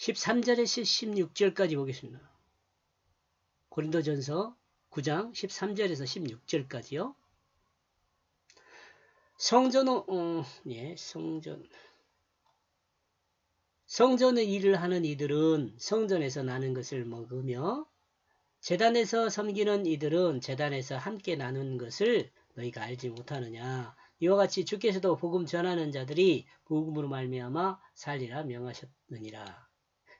13절에서 16절까지 보겠습니다. 고린도전서 9장 13절에서 16절까지요. 성전의 일을 하는 이들은 성전에서 나는 것을 먹으며 제단에서 섬기는 이들은 제단에서 함께 나눈 것을 너희가 알지 못하느냐. 이와 같이 주께서도 복음 전하는 자들이 복음으로 말미암아 살리라 명하셨느니라.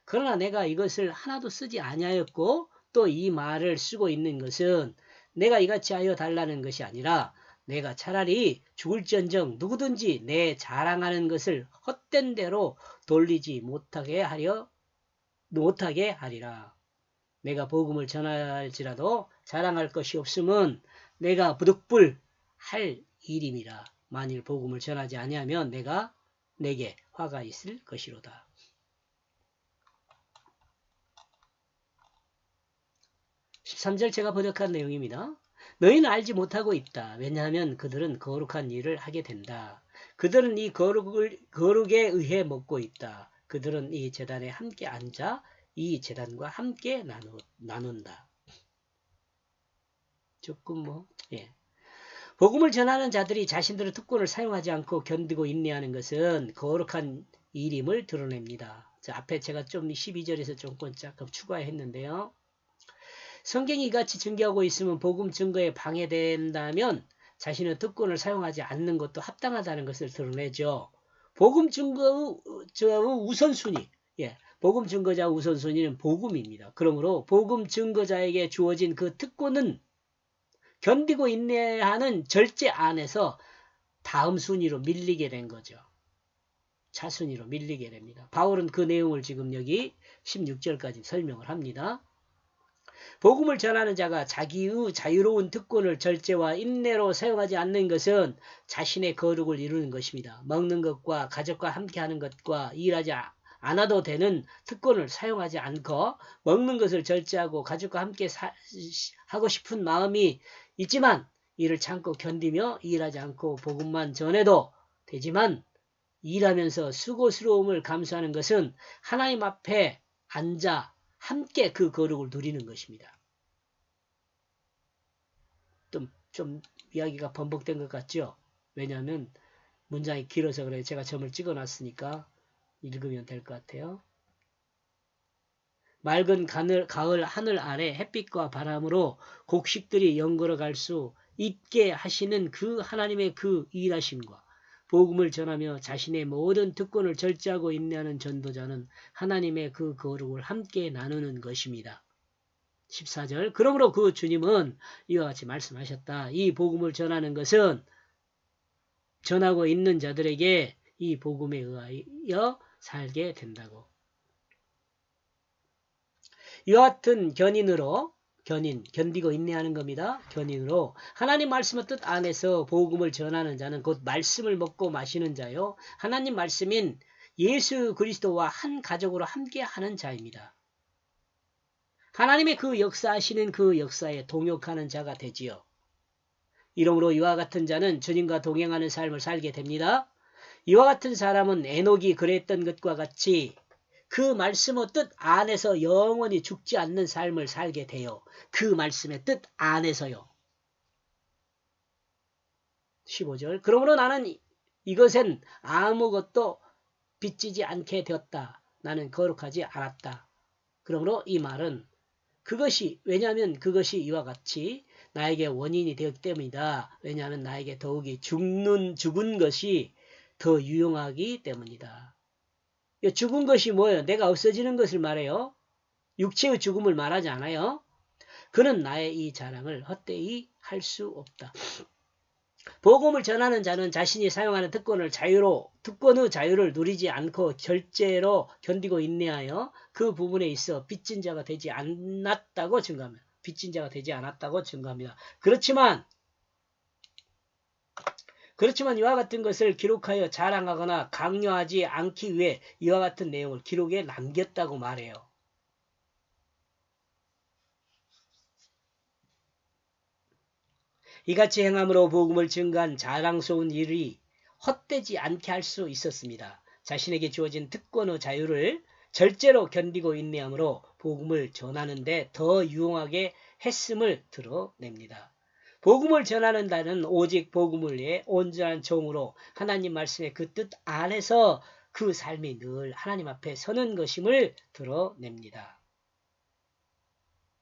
그러나 내가 이것을 하나도 쓰지 아니하였고 또 이 말을 쓰고 있는 것은 내가 이같이 하여 달라는 것이 아니라 내가 차라리 죽을지언정 누구든지 내 자랑하는 것을 헛된 대로 돌리지 못하게 하리라. 내가 복음을 전할지라도 자랑할 것이 없음은 내가 부득불 할 일임이라. 만일 복음을 전하지 아니하면 내게 화가 있을 것이로다. 13절 제가 번역한 내용입니다. 너희는 알지 못하고 있다. 왜냐하면 그들은 거룩한 일을 하게 된다. 그들은 이 거룩에 의해 먹고 있다. 그들은 이 제단에 함께 앉아 이 제단과 함께 나눈다. 조금 복음을 전하는 자들이 자신들의 특권을 사용하지 않고 견디고 인내하는 것은 거룩한 일임을 드러냅니다. 자, 앞에 제가 좀 12절에서 조금 추가했는데요. 성경이 이같이 증거하고 있으면 복음 증거에 방해된다면 자신의 특권을 사용하지 않는 것도 합당하다는 것을 드러내죠. 복음 증거의 우선순위, 복음 증거자 우선순위는 복음입니다. 그러므로 복음 증거자에게 주어진 그 특권은 견디고 인내하는 절제 안에서 다음 순위로 밀리게 된 거죠. 차순위로 밀리게 됩니다. 바울은 그 내용을 지금 여기 16절까지 설명을 합니다. 복음을 전하는 자가 자기의 자유로운 특권을 절제와 인내로 사용하지 않는 것은 자신의 거룩을 이루는 것입니다. 먹는 것과 가족과 함께하는 것과 일하지 않아도 되는 특권을 사용하지 않고 먹는 것을 절제하고 가족과 함께 하고 싶은 마음이 있지만 이를 참고 견디며 일하지 않고 복음만 전해도 되지만 일하면서 수고스러움을 감수하는 것은 하나님 앞에 앉아 함께 그 거룩을 누리는 것입니다. 좀 이야기가 번복된 것 같죠? 왜냐하면 문장이 길어서 그래요. 제가 점을 찍어놨으니까 읽으면 될 것 같아요. 맑은 가을 하늘 아래 햇빛과 바람으로 곡식들이 연걸어갈 수 있게 하시는 그 하나님의 그 일하심과 복음을 전하며 자신의 모든 특권을 절제하고 인내하는 전도자는 하나님의 그 거룩을 함께 나누는 것입니다. 14절 그러므로 그 주님은 이와 같이 말씀하셨다. 이 복음을 전하는 것은 전하고 있는 자들에게 이 복음에 의하여 살게 된다고. 이와 같은 견디고 인내하는 겁니다. 견인으로 하나님 말씀의 뜻 안에서 복음을 전하는 자는 곧 말씀을 먹고 마시는 자요. 하나님 말씀인 예수 그리스도와 한 가족으로 함께하는 자입니다. 하나님의 그 역사하시는 그 역사에 동역하는 자가 되지요. 이러므로 이와 같은 자는 주님과 동행하는 삶을 살게 됩니다. 이와 같은 사람은 에녹이 그랬던 것과 같이 그 말씀의 뜻 안에서 영원히 죽지 않는 삶을 살게 돼요. 그 말씀의 뜻 안에서요. 15절 그러므로 나는 이것엔 아무것도 빚지지 않게 되었다. 나는 거룩하지 않았다. 그러므로 이 말은 왜냐하면 그것이 이와 같이 나에게 원인이 되었기 때문이다. 왜냐하면 나에게 더욱이 죽은 것이 더 유용하기 때문이다. 죽은 것이 뭐예요? 내가 없어지는 것을 말해요. 육체의 죽음을 말하지 않아요. 그는 나의 이 자랑을 헛되이 할 수 없다. 복음을 전하는 자는 자신이 사용하는 특권의 자유를 누리지 않고 절제로 견디고 인내하여 그 부분에 있어 빚진 자가 되지 않았다고 증거합니다. 그렇지만 이와 같은 것을 기록하여 자랑하거나 강요하지 않기 위해 이와 같은 내용을 기록에 남겼다고 말해요. 이같이 행함으로 복음을 증거한 자랑스러운 일이 헛되지 않게 할 수 있었습니다. 자신에게 주어진 특권의 자유를 절제로 견디고 인내함으로 복음을 전하는데 더 유용하게 했음을 드러냅니다. 복음을 전하는 자는 오직 복음을 위해 온전한 종으로 하나님 말씀의 그 뜻 안에서 그 삶이 늘 하나님 앞에 서는 것임을 드러냅니다.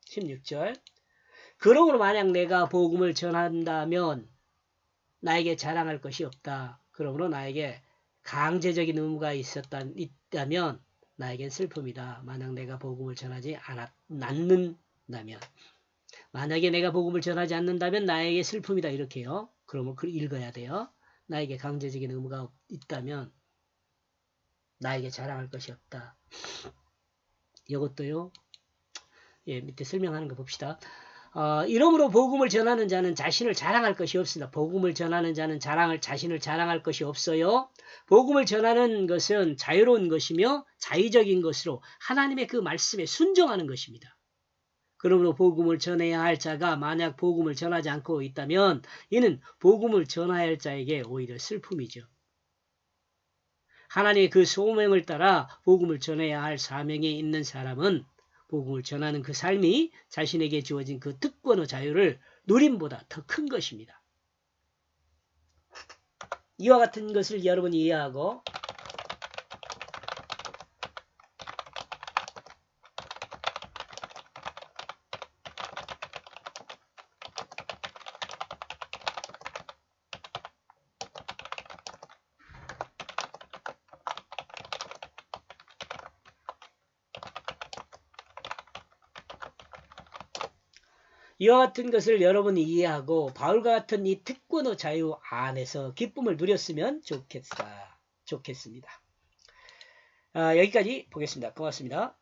16절. 그러므로 만약 내가 복음을 전한다면 나에게 자랑할 것이 없다. 그러므로 나에게 강제적인 의무가 있다면 나에겐 슬픔이다. 만약 내가 복음을 전하지 않는다면, 만약에 내가 복음을 전하지 않는다면 나에게 슬픔이다. 이렇게요. 그러면 읽어야 돼요. 나에게 강제적인 의무가 있다면 나에게 자랑할 것이 없다. 이것도요. 예, 밑에 설명하는 거 봅시다. 이러므로 복음을 전하는 자는 자신을 자랑할 것이 없습니다. 복음을 전하는 자는 자신을 자랑할 것이 없어요. 복음을 전하는 것은 자유로운 것이며 자의적인 것으로 하나님의 그 말씀에 순종하는 것입니다. 그러므로 복음을 전해야 할 자가 만약 복음을 전하지 않고 있다면 이는 복음을 전해야 할 자에게 오히려 슬픔이죠. 하나님의 그 소명을 따라 복음을 전해야 할 사명이 있는 사람은 복음을 전하는 그 삶이 자신에게 주어진 그 특권의 자유를 누림보다 더 큰 것입니다. 이와 같은 것을 여러분이 이해하고 이와 같은 것을 여러분이 이해하고 바울과 같은 이 특권의 자유 안에서 기쁨을 누렸으면 좋겠습니다. 여기까지 보겠습니다. 고맙습니다.